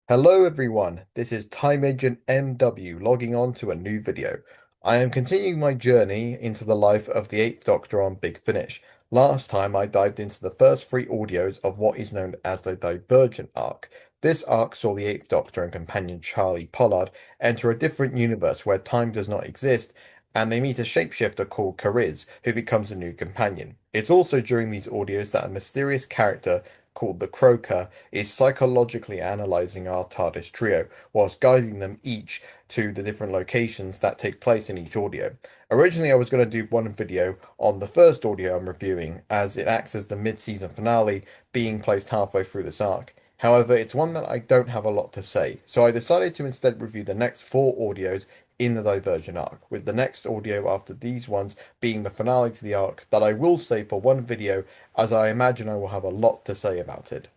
Hello everyone, this is Time Agent MW logging on to a new video. I am continuing my journey into the life of the 8th Doctor on Big Finish. Last time I dived into the first three audios of what is known as the Divergent arc. This arc saw the 8th Doctor and companion Charley Pollard enter a different universe where time does not exist, and they meet a shapeshifter called Kariz, who becomes a new companion. It's also during these audios that a mysterious character called the Croaker is psychologically analyzing our TARDIS trio, whilst guiding them each to the different locations that take place in each audio. Originally, I was going to do one video on the first audio I'm reviewing, as it acts as the mid-season finale, being placed halfway through this arc. However, it's one that I don't have a lot to say, so I decided to instead review the next four audios in the Divergent arc, with the next audio after these ones being the finale to the arc that I will save for one video, as I imagine I will have a lot to say about it.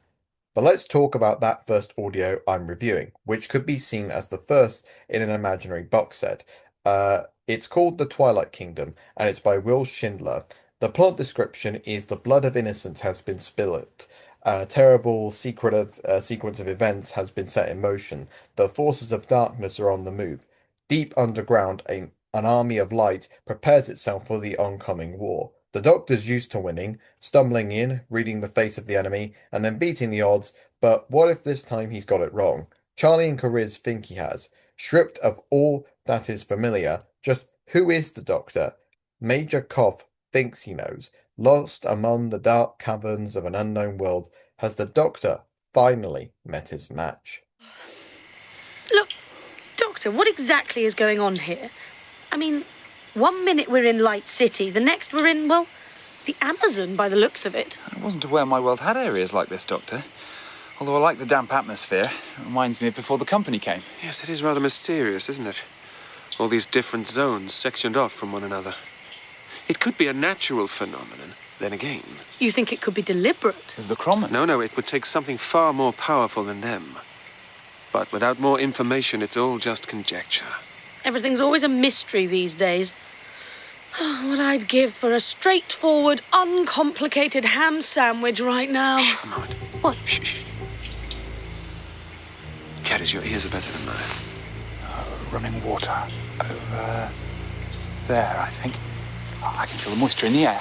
But let's talk about that first audio I'm reviewing, which could be seen as the first in an imaginary box set. It's called The Twilight Kingdom, and it's by Will Schindler. The plot description is the blood of innocence has been spilled. A terrible secretive sequence of events has been set in motion. The forces of darkness are on the move. Deep underground, an army of light prepares itself for the oncoming war. The Doctor's used to winning, stumbling in, reading the face of the enemy, and then beating the odds, but what if this time he's got it wrong? Charley and Kariz think he has. Stripped of all that is familiar, just who is the Doctor? Major Koff thinks he knows. Lost among the dark caverns of an unknown world, has the Doctor finally met his match? Look, Doctor, what exactly is going on here? I mean, one minute we're in Light City, the next we're in, well, the Amazon by the looks of it. I wasn't aware my world had areas like this, Doctor. Although I like the damp atmosphere. It reminds me of before the company came. Yes, it is rather mysterious, isn't it? All these different zones sectioned off from one another. It could be a natural phenomenon, then again. You think it could be deliberate? The Crommen? No, it would take something far more powerful than them. But without more information, it's all just conjecture. Everything's always a mystery these days. What I'd give for a straightforward, uncomplicated ham sandwich right now. Shh, come on. What? Shh. Caddies, your ears are better than mine. Running water. Over there, I think. Oh, I can feel the moisture in the air.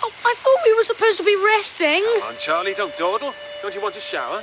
Oh, I thought we were supposed to be resting. Come on, Charley, don't dawdle. Don't you want a shower?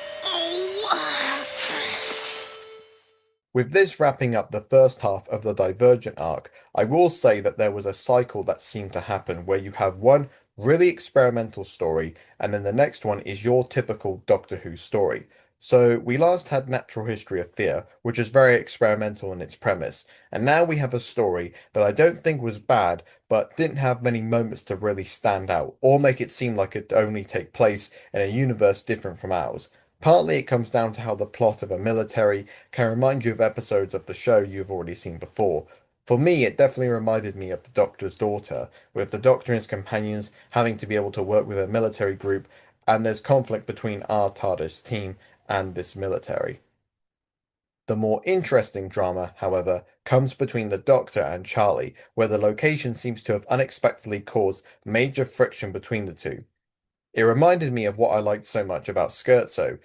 With this wrapping up the first half of the Divergent arc, I will say that there was a cycle that seemed to happen where you have one really experimental story, and then the next one is your typical Doctor Who story. So we last had Natural History of Fear, which is very experimental in its premise, and now we have a story that I don't think was bad, but didn't have many moments to really stand out, or make it seem like it only take place in a universe different from ours. Partly it comes down to how the plot of a military can remind you of episodes of the show you've already seen before. For me, it definitely reminded me of The Doctor's Daughter, with the Doctor and his companions having to be able to work with a military group, and there's conflict between our TARDIS team and this military. The more interesting drama, however, comes between the Doctor and Charley, where the location seems to have unexpectedly caused major friction between the two. It reminded me of what I liked so much about Scherzo,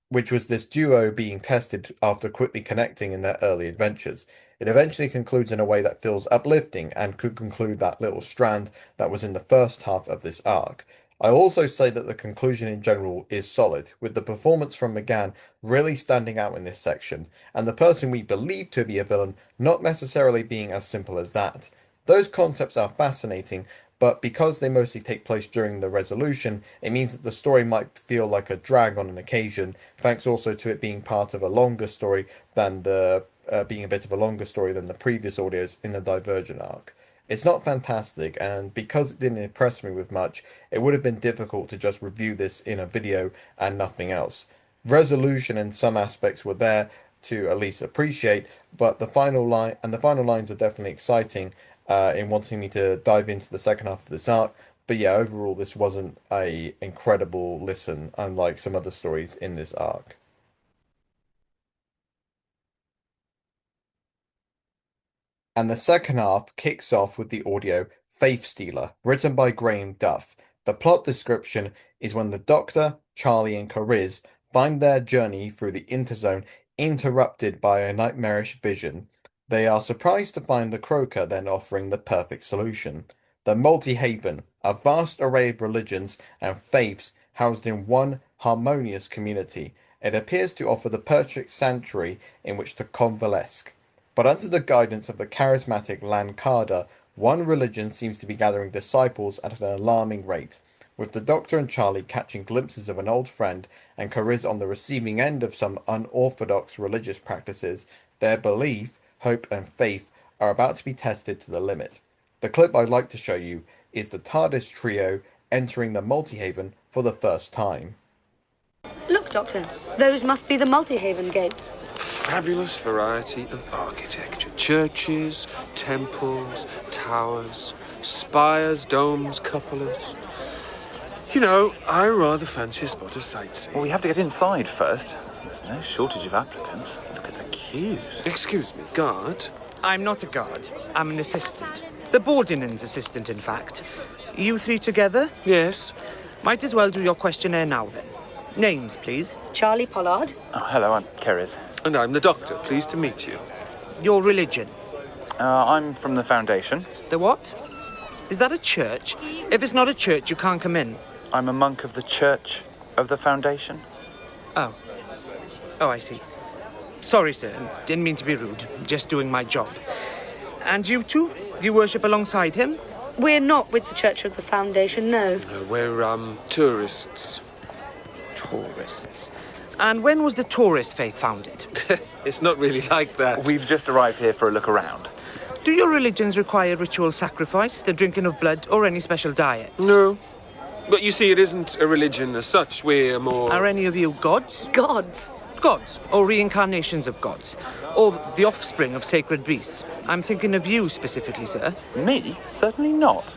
which was this duo being tested after quickly connecting in their early adventures. It eventually concludes in a way that feels uplifting and could conclude that little strand that was in the first half of this arc. I also say that the conclusion in general is solid, with the performance from McGann really standing out in this section, and the person we believe to be a villain not necessarily being as simple as that. Those concepts are fascinating, but because they mostly take place during the resolution, it means that the story might feel like a drag on an occasion, thanks also to it being part of a longer story than being a bit of a longer story than the previous audios in the Divergent arc. It's not fantastic, and because it didn't impress me with much, it would have been difficult to just review this in a video and nothing else. Resolution in some aspects were there to at least appreciate, but the final lines are definitely exciting in wanting me to dive into the second half of this arc. But yeah, overall, this wasn't a incredible listen, unlike some other stories in this arc. And the second half kicks off with the audio Faith Stealer, written by Graham Duff. The plot description is when the Doctor, Charley, and Kariz find their journey through the interzone interrupted by a nightmarish vision. They are surprised to find the croaker then offering the perfect solution. The multi-haven, a vast array of religions and faiths housed in one harmonious community. It appears to offer the perfect sanctuary in which to convalesce. But under the guidance of the charismatic Lankada, one religion seems to be gathering disciples at an alarming rate, with the Doctor and Charley catching glimpses of an old friend and Cariz on the receiving end of some unorthodox religious practices. Their belief, hope, and faith are about to be tested to the limit. The clip I'd like to show you is the TARDIS trio entering the Multihaven for the first time. Look, Doctor, those must be the Multihaven gates. Fabulous variety of architecture. Churches, temples, towers, spires, domes, cupolas. You know, I rather fancy a spot of sightseeing. Well, we have to get inside first. There's no shortage of applicants. Look at the queues. Excuse me, guard? I'm not a guard. I'm an assistant. The Boardinan's assistant, in fact. You three together? Yes. Might as well do your questionnaire now, then. Names, please. Charley Pollard. Oh, hello, I'm Cariz. And I'm the Doctor. Pleased to meet you. Your religion. I'm from the Foundation. The what? Is that a church? If it's not a church, you can't come in. I'm a monk of the Church of the Foundation. Oh. Oh, I see. Sorry, sir. Didn't mean to be rude. Just doing my job. And you two? You worship alongside him? We're not with the Church of the Foundation, no. We're, tourists. Tourists. And when was the tourist faith founded? It's not really like that. We've just arrived here for a look around. Do your religions require ritual sacrifice, the drinking of blood, or any special diet? No. But you see, it isn't a religion as such. We're more... Are any of you gods? Gods. Gods, or reincarnations of gods, or the offspring of sacred beasts. I'm thinking of you specifically, sir. Me? Certainly not.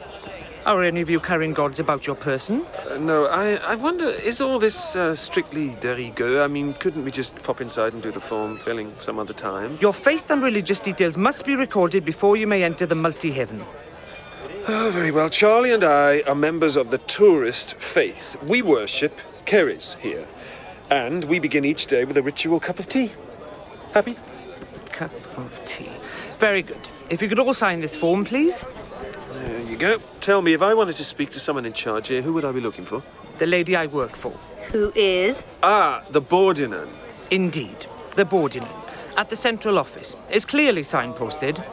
Are any of you carrying gods about your person? No, I wonder, is all this strictly de rigueur? I mean, couldn't we just pop inside and do the form filling some other time? Your faith and religious details must be recorded before you may enter the multi-heaven. Oh, very well. Charley and I are members of the tourist faith. We worship Keres here. And we begin each day with a ritual cup of tea. Happy? Cup of tea. Very good. If you could all sign this form, please. There you go. Tell me, if I wanted to speak to someone in charge here, who would I be looking for? The lady I work for. Who is? Ah, the Boardinan. Indeed. The Boardinan. At the central office. Is clearly signposted.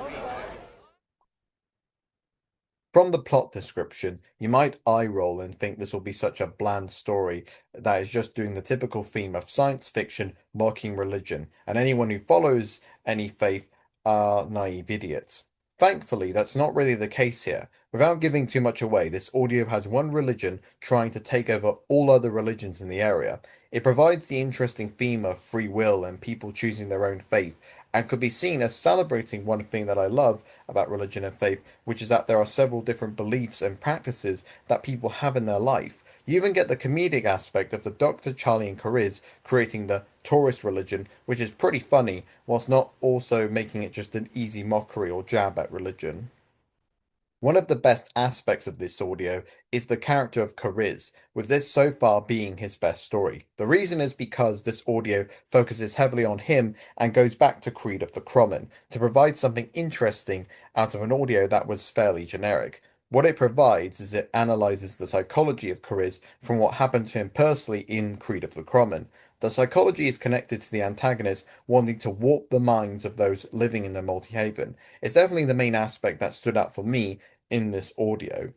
From the plot description, you might eye-roll and think this will be such a bland story that is just doing the typical theme of science fiction mocking religion, and anyone who follows any faith are naive idiots. Thankfully, that's not really the case here. Without giving too much away, this audio has one religion trying to take over all other religions in the area. It provides the interesting theme of free will and people choosing their own faith, and could be seen as celebrating one thing that I love about religion and faith, which is that there are several different beliefs and practices that people have in their life. You even get the comedic aspect of the Doctor, Charley and Cariz creating the tourist religion, which is pretty funny, whilst not also making it just an easy mockery or jab at religion. One of the best aspects of this audio is the character of Cariz, with this so far being his best story. The reason is because this audio focuses heavily on him and goes back to Creed of the Crommen to provide something interesting out of an audio that was fairly generic. What it provides is it analyzes the psychology of Cariz from what happened to him personally in Creed of the Crommen. The psychology is connected to the antagonist wanting to warp the minds of those living in the multi-haven. It's definitely the main aspect that stood out for me in this audio.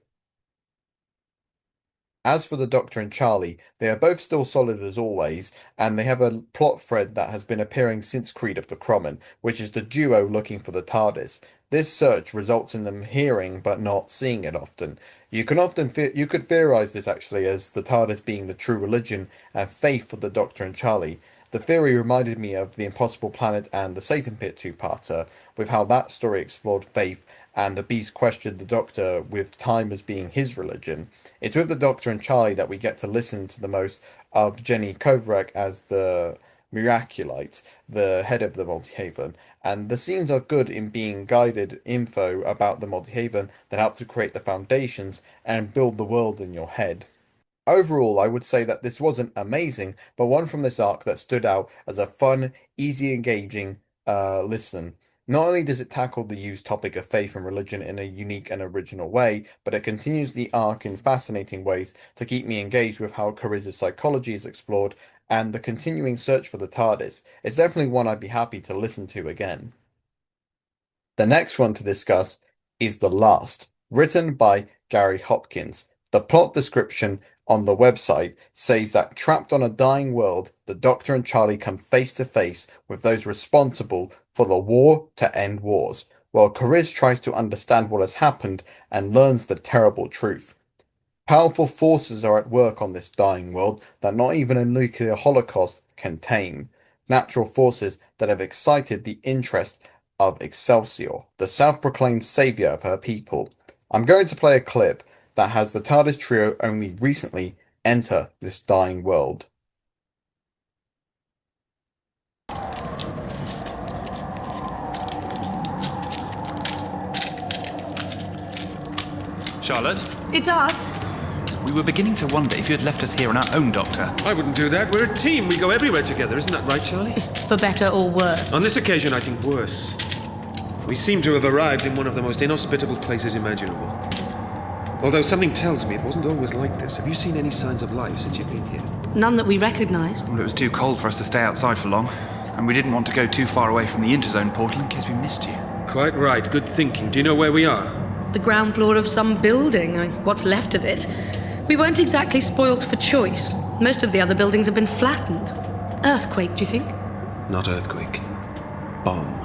As for the Doctor and Charley, they are both still solid as always, and they have a plot thread that has been appearing since Creed of the Crommen, which is the duo looking for the TARDIS. This search results in them hearing but not seeing it often. You could theorize this actually as the TARDIS being the true religion and faith for the Doctor and Charley. The theory reminded me of The Impossible Planet and the Satan Pit two-parter, with how that story explored faith and the Beast questioned the Doctor with time as being his religion. It's with the Doctor and Charley that we get to listen to the most of Jenny Kovarik as the Miraculite, the head of the Multihaven, and the scenes are good in being guided info about the Multihaven that help to create the foundations and build the world in your head. Overall, I would say that this wasn't amazing, but one from this arc that stood out as a fun, easy engaging listen. Not only does it tackle the used topic of faith and religion in a unique and original way, but it continues the arc in fascinating ways to keep me engaged with how Cariz's psychology is explored and the continuing search for the TARDIS. It's definitely one I'd be happy to listen to again. The next one to discuss is The Last, written by Gary Hopkins. The plot description on the website says that trapped on a dying world, the Doctor and Charley come face to face with those responsible for the war to end wars, while Cariz tries to understand what has happened and learns the terrible truth. Powerful forces are at work on this dying world that not even a nuclear holocaust can tame. Natural forces that have excited the interest of Excelsior, the self-proclaimed savior of her people. I'm going to play a clip that has the TARDIS trio only recently enter this dying world. Charlotte, It's us. we were beginning to wonder if you had left us here on our own, Doctor. I wouldn't do that. We're a team. We go everywhere together. Isn't that right, Charlie? For better or worse. On this occasion, I think worse. We seem to have arrived in one of the most inhospitable places imaginable. Although something tells me it wasn't always like this. Have you seen any signs of life since you've been here? None that we recognised. Well, it was too cold for us to stay outside for long, and we didn't want to go too far away from the interzone portal in case we missed you. Quite right. Good thinking. Do you know where we are? The ground floor of some building, what's left of it. We weren't exactly spoilt for choice. Most of the other buildings have been flattened. Earthquake, do you think? Not earthquake. Bomb.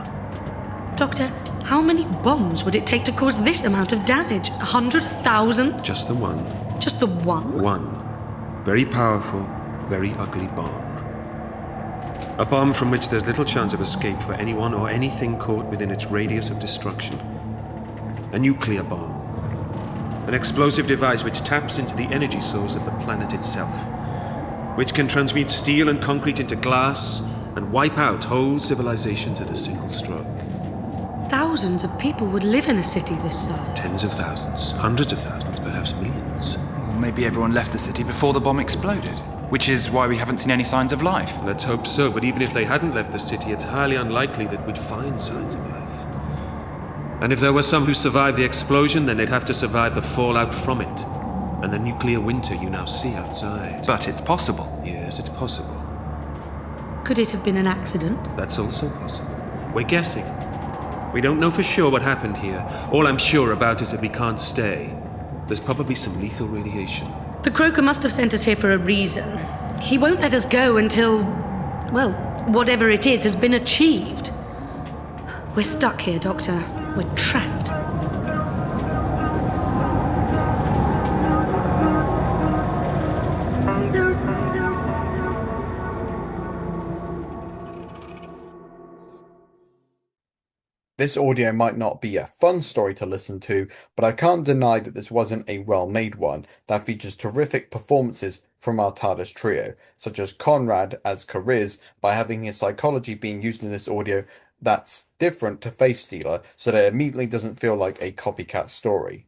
Doctor, how many bombs would it take to cause this amount of damage? 100, 1,000? Just the one. Just the one? One. Very powerful, very ugly bomb. A bomb from which there's little chance of escape for anyone or anything caught within its radius of destruction. A nuclear bomb. An explosive device which taps into the energy source of the planet itself, which can transmute steel and concrete into glass and wipe out whole civilizations at a single stroke. Thousands of people would live in a city this size. Tens of thousands, hundreds of thousands, perhaps millions. Or maybe everyone left the city before the bomb exploded, which is why we haven't seen any signs of life. Let's hope so, but even if they hadn't left the city, it's highly unlikely that we'd find signs of life. And if there were some who survived the explosion, then they'd have to survive the fallout from it, and the nuclear winter you now see outside. But it's possible. Yes, it's possible. Could it have been an accident? That's also possible. We're guessing. We don't know for sure what happened here. All I'm sure about is that we can't stay. There's probably some lethal radiation. The Croaker must have sent us here for a reason. He won't let us go until, well, whatever it is has been achieved. We're stuck here, Doctor. We're trapped. This audio might not be a fun story to listen to, but I can't deny that this wasn't a well-made one that features terrific performances from our TARDIS trio, such as Conrad as Cariz, by having his psychology being used in this audio that's different to Faith Stealer, so that it immediately doesn't feel like a copycat story.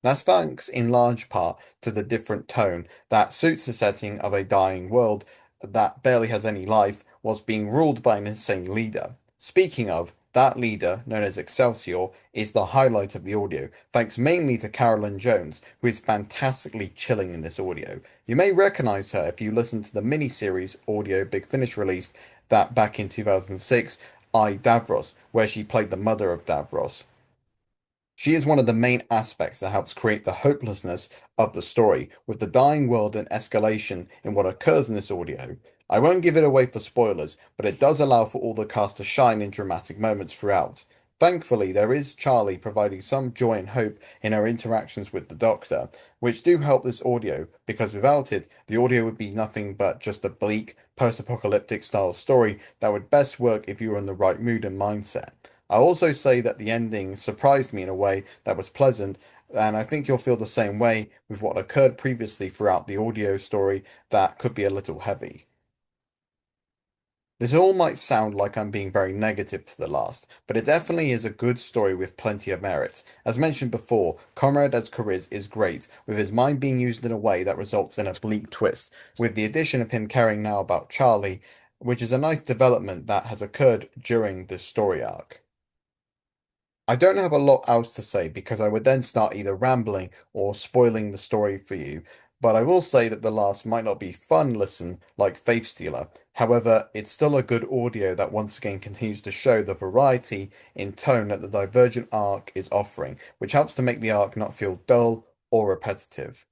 That's thanks in large part to the different tone that suits the setting of a dying world that barely has any life whilst being ruled by an insane leader. Speaking of, that leader, known as Excelsior, is the highlight of the audio, thanks mainly to Carolyn Jones, who is fantastically chilling in this audio. You may recognise her if you listen to the mini-series audio Big Finish released that back in 2006, I, Davros, where she played the mother of Davros. She is one of the main aspects that helps create the hopelessness of the story, with the dying world and escalation in what occurs in this audio. I won't give it away for spoilers, but it does allow for all the cast to shine in dramatic moments throughout. Thankfully, there is Charley providing some joy and hope in her interactions with the Doctor, which do help this audio, because without it, the audio would be nothing but just a bleak, post-apocalyptic style story that would best work if you were in the right mood and mindset. I'll also say that the ending surprised me in a way that was pleasant, and I think you'll feel the same way with what occurred previously throughout the audio story that could be a little heavy. This all might sound like I'm being very negative to the last, but it definitely is a good story with plenty of merit. As mentioned before, Conrad as Cariz is great, with his mind being used in a way that results in a bleak twist, with the addition of him caring now about Charley, which is a nice development that has occurred during this story arc. I don't have a lot else to say because I would then start either rambling or spoiling the story for you, but I will say that the last might not be fun listen like Faith Stealer. However, it's still a good audio that once again continues to show the variety in tone that the Divergent arc is offering, which helps to make the arc not feel dull or repetitive.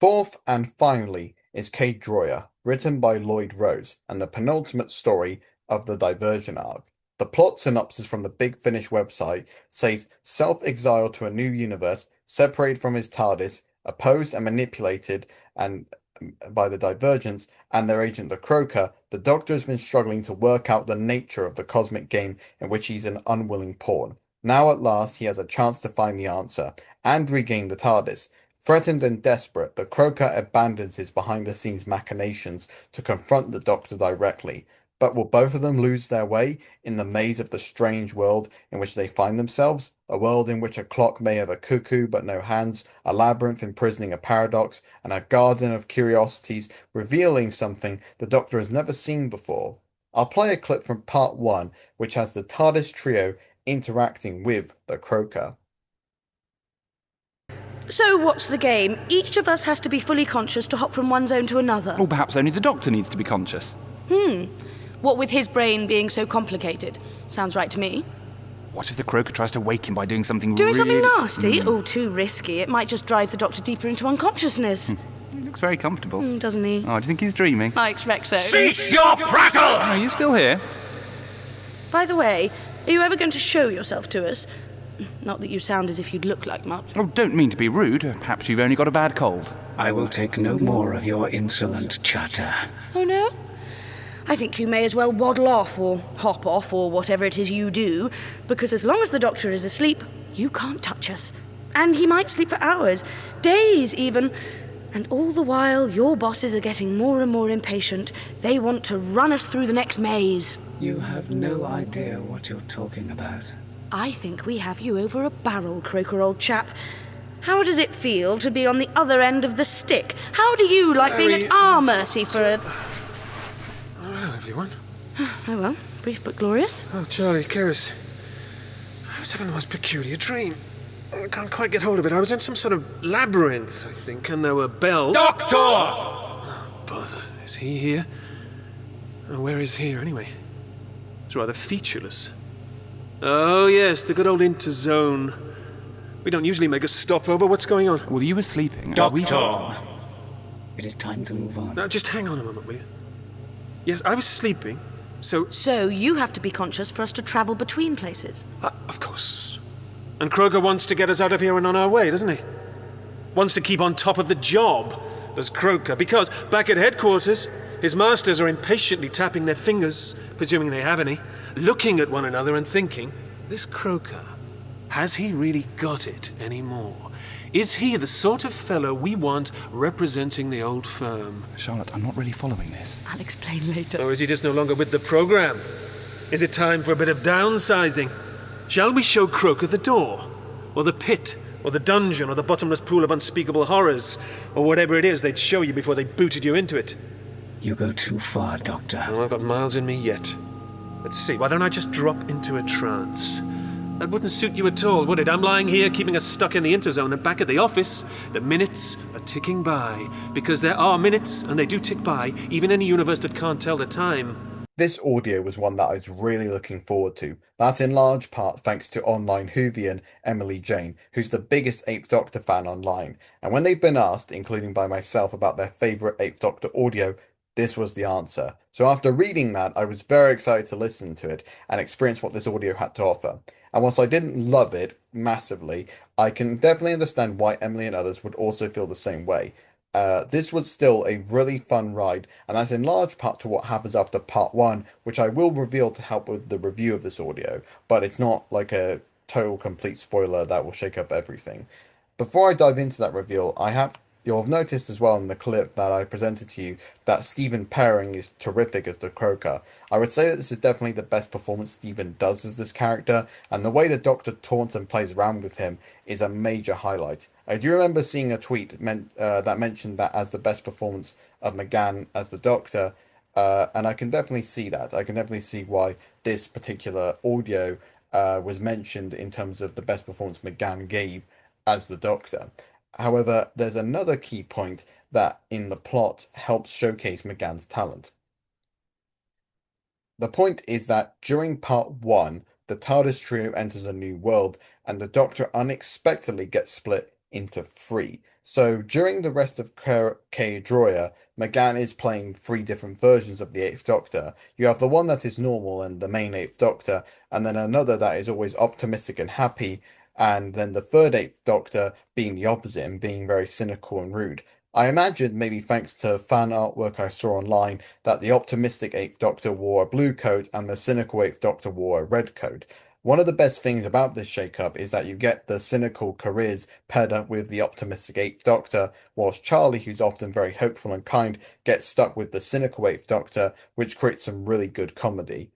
Fourth and finally is Kate Droyer, written by Lloyd Rose, and the penultimate story of the Divergent arc. The plot synopsis from the Big Finish website says self-exiled to a new universe, separated from his TARDIS, opposed and manipulated and by the Divergents and their agent the Croaker, the Doctor has been struggling to work out the nature of the cosmic game in which he's an unwilling pawn. Now at last he has a chance to find the answer and regain the TARDIS. Threatened and desperate, the Croaker abandons his behind-the-scenes machinations to confront the Doctor directly. But will both of them lose their way in the maze of the strange world in which they find themselves? A world in which a clock may have a cuckoo but no hands, a labyrinth imprisoning a paradox, and a garden of curiosities revealing something the Doctor has never seen before. I'll play a clip from part 1, which has the TARDIS trio interacting with the Croaker. So what's the game? Each of us has to be fully conscious to hop from one zone to another. Or perhaps only the Doctor needs to be conscious. What with his brain being so complicated? Sounds right to me. What if the Croaker tries to wake him by doing something Doing really... something nasty? Oh, too risky. It might just drive the Doctor deeper into unconsciousness. He looks very comfortable. Doesn't he? Oh, do you think he's dreaming? I expect so. Cease your prattle! Are you still here? By the way, are you ever going to show yourself to us? Not that you sound as if you'd look like much. Oh, don't mean to be rude. Perhaps you've only got a bad cold. I will take no more of your insolent chatter. Oh, no? I think you may as well waddle off or hop off or whatever it is you do, because as long as the Doctor is asleep, you can't touch us. And he might sleep for hours, days even. And all the while, your bosses are getting more and more impatient. They want to run us through the next maze. You have no idea what you're talking about. I think we have you over a barrel, Croaker, old chap. How does it feel to be on the other end of the stick? How do you like being at our mercy for a... Oh, hello, everyone. Oh, well, brief but glorious. Oh, Charlie, Keris. I was having the most peculiar dream. I can't quite get hold of it. I was in some sort of labyrinth, I think, and there were bells. Doctor! Oh, bother. Is he here? Oh, where is here, anyway? It's rather featureless. Oh, yes, the good old interzone. We don't usually make a stopover. What's going on? Well, you were sleeping. Doctor! It is time to move on. Now, just hang on a moment, will you? Yes, I was sleeping, so... So you have to be conscious for us to travel between places. Of course. And Kroger wants to get us out of here and on our way, doesn't he? Wants to keep on top of the job, does Croker, because back at headquarters, his masters are impatiently tapping their fingers, presuming they have any, looking at one another and thinking, this Croker, has he really got it anymore? Is he the sort of fellow we want representing the old firm? Charlotte, I'm not really following this. I'll explain later. Or is he just no longer with the program? Is it time for a bit of downsizing? Shall we show Croker the door? Or the pit? Or the dungeon? Or the bottomless pool of unspeakable horrors? Or whatever it is they'd show you before they booted you into it? You go too far, Doctor. Oh, I've got miles in me yet. Let's see, why don't I just drop into a trance? That wouldn't suit you at all, would it? I'm lying here keeping us stuck in the interzone and back at the office. The minutes are ticking by. Because there are minutes, and they do tick by, even in a universe that can't tell the time. This audio was one that I was really looking forward to. That's in large part thanks to online Whovian Emily Jane, who's the biggest 8th Doctor fan online. And when they've been asked, including by myself, about their favourite 8th Doctor audio, this was the answer. So after reading that, I was very excited to listen to it and experience what this audio had to offer. And whilst I didn't love it massively, I can definitely understand why Emily and others would also feel the same way. This was still a really fun ride, and that's in large part to what happens after part 1, which I will reveal to help with the review of this audio, but it's not like a total complete spoiler that will shake up everything. Before I dive into that reveal, I have You'll have noticed as well in the clip that I presented to you that Stephen Pairing is terrific as the Croaker. I would say that this is definitely the best performance Stephen does as this character, and the way the Doctor taunts and plays around with him is a major highlight. I do remember seeing a tweet that mentioned that as the best performance of McGann as the Doctor, and I can definitely see that. I can definitely see why this particular audio was mentioned in terms of the best performance McGann gave as the Doctor. However, there's another key point that in the plot helps showcase McGann's talent. The point is that during part 1, the TARDIS trio enters a new world, and the Doctor unexpectedly gets split into 3. So during the rest of K Droya, McGann is playing 3 different versions of the 8th Doctor. You have the one that is normal and the main 8th Doctor, and then another that is always optimistic and happy, and then the third 8th Doctor being the opposite and being very cynical and rude. I imagine, maybe thanks to fan artwork I saw online, that the optimistic 8th Doctor wore a blue coat and the cynical 8th Doctor wore a red coat. One of the best things about this shake-up is that you get the cynical Careers paired up with the optimistic 8th Doctor, whilst Charley, who's often very hopeful and kind, gets stuck with the cynical 8th Doctor, which creates some really good comedy.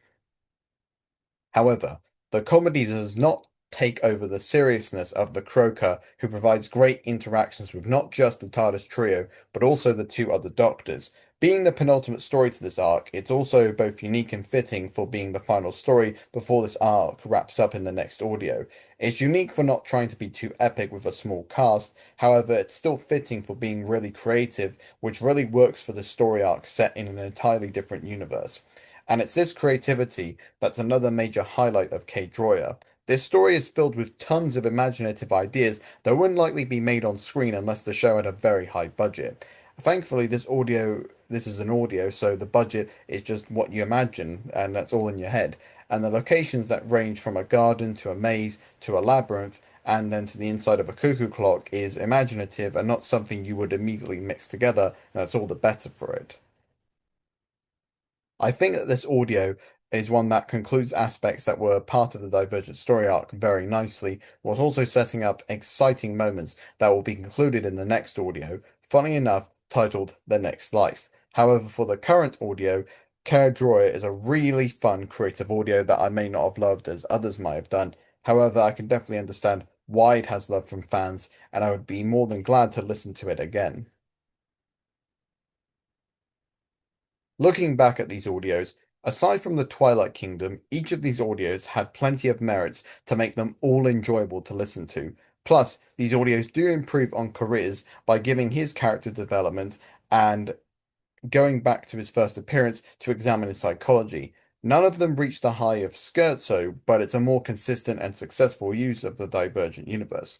However, the comedy does not take over the seriousness of the Croaker, who provides great interactions with not just the TARDIS trio, but also the 2 other Doctors. Being the penultimate story to this arc, it's also both unique and fitting for being the final story before this arc wraps up in the next audio. It's unique for not trying to be too epic with a small cast, however it's still fitting for being really creative, which really works for the story arc set in an entirely different universe. And it's this creativity that's another major highlight of K Droya. This story is filled with tons of imaginative ideas that wouldn't likely be made on screen unless the show had a very high budget. Thankfully, this is an audio, so the budget is just what you imagine, and that's all in your head. And the locations that range from a garden to a maze to a labyrinth, and then to the inside of a cuckoo clock is imaginative and not something you would immediately mix together, and that's all the better for it. I think that this audio is one that concludes aspects that were part of the Divergent story arc very nicely, whilst also setting up exciting moments that will be concluded in the next audio, funny enough, titled The Next Life. However, for the current audio, Care Droya is a really fun creative audio that I may not have loved as others might have done. However, I can definitely understand why it has love from fans, and I would be more than glad to listen to it again. Looking back at these audios, aside from the Twilight Kingdom, each of these audios had plenty of merits to make them all enjoyable to listen to. Plus, these audios do improve on Careers by giving his character development and going back to his first appearance to examine his psychology. None of them reach the high of Scherzo, but it's a more consistent and successful use of the Divergent universe.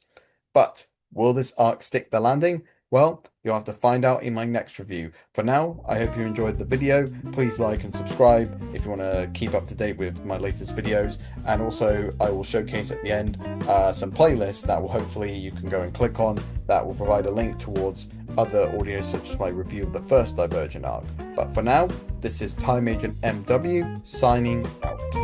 But will this arc stick the landing? Well, you'll have to find out in my next review. For now, I hope you enjoyed the video. Please like and subscribe if you want to keep up to date with my latest videos. And also, I will showcase at the end some playlists that will hopefully you can go and click on that will provide a link towards other audios such as my review of the first Divergent arc. But for now, this is Time Agent MW signing out.